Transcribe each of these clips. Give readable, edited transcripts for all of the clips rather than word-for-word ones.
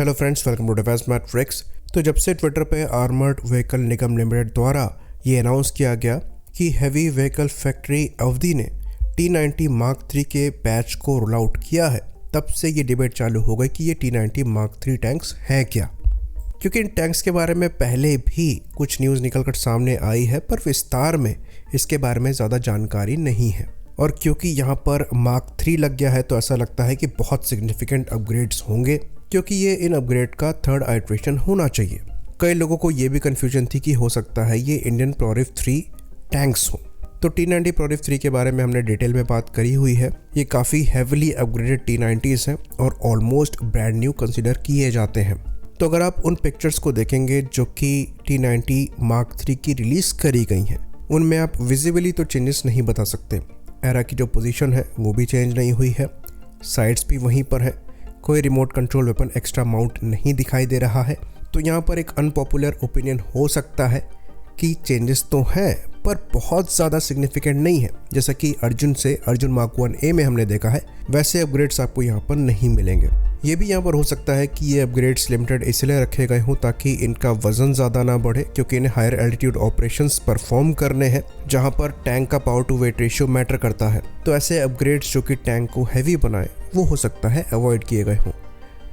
Hello friends, welcome to Defence Matrix. तो जब से ट्विटर पे आर्मर्ड व्हीकल निगम लिमिटेड द्वारा ये अनाउंस किया गया कि हैवी व्हीकल फैक्ट्री अवधि ने T90 मार्क 3 के बैच को रोल आउट किया है, तब से ये डिबेट चालू हो गई कि ये T90 मार्क 3 टैंक्स हैं क्या। क्योंकि इन टैंक्स के बारे में पहले भी कुछ न्यूज़ निकलकर सामने आई है, पर विस्तार में इसके बारे में ज़्यादा जानकारी नहीं है। और क्योंकि यहाँ पर मार्क 3 लग गया है तो ऐसा लगता है कि बहुत सिग्निफिकेंट अपग्रेड्स होंगे, क्योंकि ये इन अपग्रेड का थर्ड आइट्रेशन होना चाहिए। कई लोगों को ये भी कन्फ्यूजन थी कि हो सकता है ये इंडियन प्रोरिफ 3 टैंक्स हो। तो T90 प्रोरिफ 3 के बारे में हमने डिटेल में बात करी हुई है। ये काफ़ी हैविली अपग्रेडेड T90s हैं और ऑलमोस्ट ब्रांड न्यू कंसिडर किए जाते हैं। तो अगर आप उन पिक्चर्स को देखेंगे जो कि T90 मार्क 3 की रिलीज़ करी गई हैं, उनमें आप विजिबली तो चेंजेस नहीं बता सकते। एरा की जो पोजीशन है वो भी चेंज नहीं हुई है, साइड्स भी वहीं पर है, कोई remote control weapon extra mount नहीं दिखाई दे रहा है। तो यहाँ पर एक अनपॉपुलर ओपिनियन हो सकता है कि चेंजेस तो हैं पर बहुत ज़्यादा सिग्निफिकेंट नहीं है। जैसा कि अर्जुन मार्क 1A में हमने देखा है, वैसे अपग्रेड्स आपको यहाँ पर नहीं मिलेंगे। ये भी यहाँ पर हो सकता है कि ये अपग्रेड्स लिमिटेड इसलिए रखे गए हों ताकि इनका वजन ज़्यादा ना बढ़े, क्योंकि इन्हें हायर एल्टीट्यूड ऑपरेशंस परफॉर्म करने हैं जहाँ पर टैंक का power to weight ratio matter करता है। तो ऐसे अपग्रेड्स जो कि टैंक को हैवी बनाए वो हो सकता है अवॉइड किए गए हों।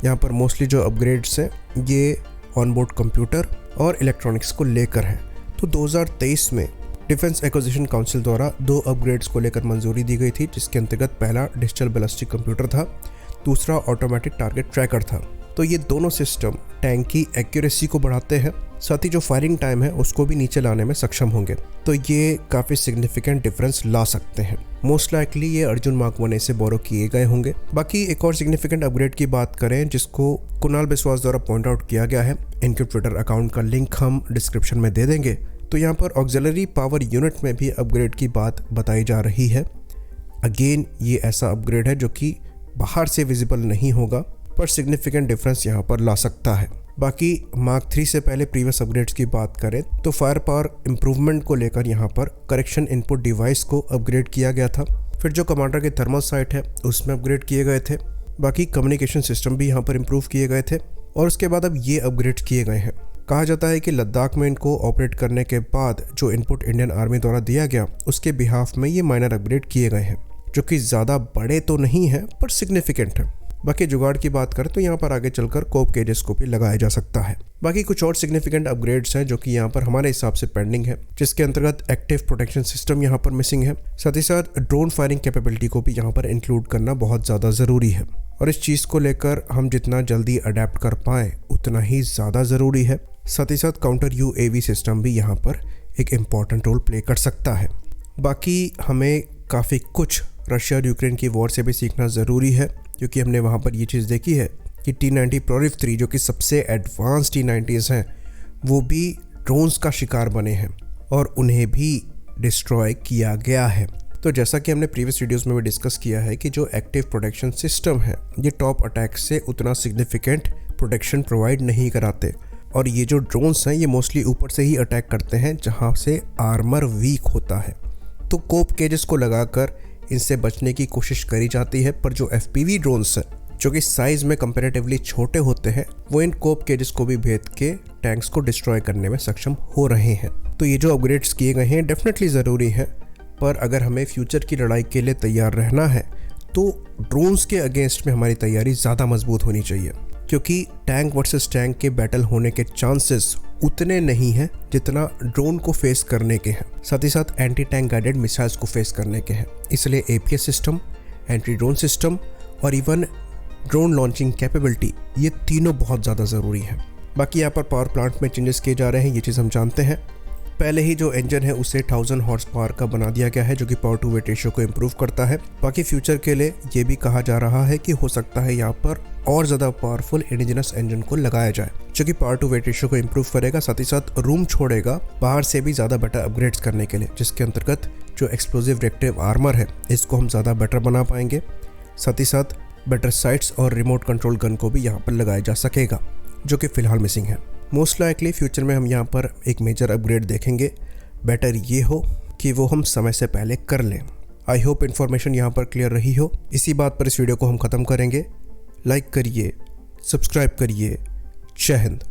यहाँ पर मोस्टली जो अपग्रेड्स हैं ये ऑनबोर्ड कंप्यूटर और इलेक्ट्रॉनिक्स को लेकर हैं। तो 2023 में डिफेंस एक्विजिशन काउंसिल द्वारा 2 अपग्रेड्स को लेकर मंजूरी दी गई थी, जिसके अंतर्गत पहला डिजिटल बैलिस्टिक कंप्यूटर था, दूसरा ऑटोमेटिक टारगेट ट्रैकर था। तो ये दोनों सिस्टम टैंक की एक्यूरेसी को बढ़ाते हैं, साथ ही जो फायरिंग टाइम है उसको भी नीचे लाने में सक्षम होंगे। तो ये काफ़ी सिग्निफिकेंट डिफरेंस ला सकते हैं। मोस्ट लाइकली ये अर्जुन मार्क 1A से बोरो किए गए होंगे। बाकी एक और सिग्निफिकेंट अपग्रेड की बात करें जिसको कुणाल बिस्वास द्वारा पॉइंट आउट किया गया है, इनके ट्विटर अकाउंट का लिंक हम डिस्क्रिप्शन में दे देंगे। तो यहाँ पर ऑक्सिलरी पावर यूनिट में भी अपग्रेड की बात बताई जा रही है। अगेन ये ऐसा अपग्रेड है जो कि बाहर से विजिबल नहीं होगा, पर सिग्निफिकेंट डिफरेंस यहाँ पर ला सकता है। बाकी मार्क 3 से पहले प्रीवियस अपग्रेड्स की बात करें तो फायर पावर इंप्रूवमेंट को लेकर यहाँ पर करेक्शन इनपुट डिवाइस को अपग्रेड किया गया था। फिर जो कमांडर के थर्मल साइट है उसमें अपग्रेड किए गए थे। बाकी कम्युनिकेशन सिस्टम भी यहाँ पर इम्प्रूव किए गए थे और उसके बाद अब ये अपग्रेड किए गए हैं। कहा जाता है कि लद्दाख में इनको ऑपरेट करने के बाद जो इनपुट इंडियन आर्मी द्वारा दिया गया उसके बिहाफ में ये माइनर अपग्रेड किए गए हैं, जो कि ज़्यादा बड़े तो नहीं हैं पर सिग्निफिकेंट है। बाकी जुगाड़ की बात करें तो यहाँ पर आगे चलकर कोप केजेस को भी लगाया जा सकता है। बाकी कुछ और सिग्निफिकेंट अपग्रेड्स हैं जो कि यहाँ पर हमारे हिसाब से पेंडिंग है, जिसके अंतर्गत एक्टिव प्रोटेक्शन सिस्टम यहाँ पर मिसिंग है। साथ ही साथ ड्रोन फायरिंग कैपेबिलिटी को भी यहाँ पर इंक्लूड करना बहुत ज़्यादा ज़रूरी है और इस चीज़ को लेकर हम जितना जल्दी अडेप्ट कर पाएँ उतना ही ज़्यादा ज़रूरी है। साथ ही साथ काउंटर UAV सिस्टम भी यहाँ पर एक इम्पॉर्टेंट रोल प्ले कर सकता है। बाकी हमें काफ़ी कुछ रशिया और यूक्रेन की वॉर से भी सीखना ज़रूरी है, क्योंकि हमने वहाँ पर ये चीज़ देखी है कि T90 प्रोरिफ 3 जो कि सबसे एडवांस T90s हैं वो भी ड्रोन्स का शिकार बने हैं और उन्हें भी डिस्ट्रॉय किया गया है। तो जैसा कि हमने प्रीवियस वीडियोस में भी डिस्कस किया है कि जो एक्टिव प्रोटेक्शन सिस्टम है ये टॉप अटैक से उतना सिग्निफिकेंट प्रोटेक्शन प्रोवाइड नहीं कराते और ये जो ड्रोन्स हैं ये मोस्टली ऊपर से ही अटैक करते हैं जहाँ से आर्मर वीक होता है। तो कोप केजेस को लगाकर इनसे बचने की कोशिश करी जाती है, पर जो FPV ड्रोन्स हैं जो कि साइज़ में कंपैरेटिवली छोटे होते हैं वो इन कोप केजेस को भी भेद के टैंक्स को डिस्ट्रॉय करने में सक्षम हो रहे हैं। तो ये जो अपग्रेड्स किए गए हैं डेफिनेटली ज़रूरी हैं, पर अगर हमें फ्यूचर की लड़ाई के लिए तैयार रहना है तो ड्रोन्स के अगेंस्ट में हमारी तैयारी ज़्यादा मजबूत होनी चाहिए, क्योंकि टैंक वर्सेस टैंक के बैटल होने के चांसेस उतने नहीं हैं जितना ड्रोन को फेस करने के हैं। साथ ही साथ एंटी टैंक गाइडेड मिसाइल्स को फेस करने के हैं। इसलिए APS system, anti drone system और इवन ड्रोन लॉन्चिंग कैपेबिलिटी ये तीनों बहुत ज़्यादा ज़रूरी है। बाकी यहाँ पर पावर प्लांट में चेंजेस किए जा रहे हैं, ये चीज़ हम जानते हैं। पहले ही जो इंजन है उसे 1000 हॉर्स पावर का बना दिया गया है, जो कि पावर टू वेट रेशियो को इम्प्रूव करता है। बाकी फ्यूचर के लिए ये भी कहा जा रहा है कि हो सकता है यहाँ पर और ज़्यादा पावरफुल इंडिजिनस इंजन को लगाया जाए, जो कि पावर टू वेट रेशियो को इम्प्रूव करेगा। साथ ही साथ रूम छोड़ेगा बाहर से भी ज़्यादा बेटर अपग्रेड्स करने के लिए, जिसके अंतर्गत जो एक्सप्लोजिव रिएक्टिव आर्मर है इसको हम ज़्यादा बेटर बना पाएंगे। साथ ही साथ बेटर साइट्स और रिमोट कंट्रोल गन को भी यहाँ पर लगाया जा सकेगा, जो कि फ़िलहाल मिसिंग है। मोस्ट लाइकली फ्यूचर में हम यहाँ पर एक मेजर अपग्रेड देखेंगे। बेटर ये हो कि वो हम समय से पहले कर लें। आई होप इन्फॉर्मेशन यहाँ पर क्लियर रही हो। इसी बात पर इस वीडियो को हम ख़त्म करेंगे। लाइक करिए, सब्सक्राइब करिए। जय हिंद।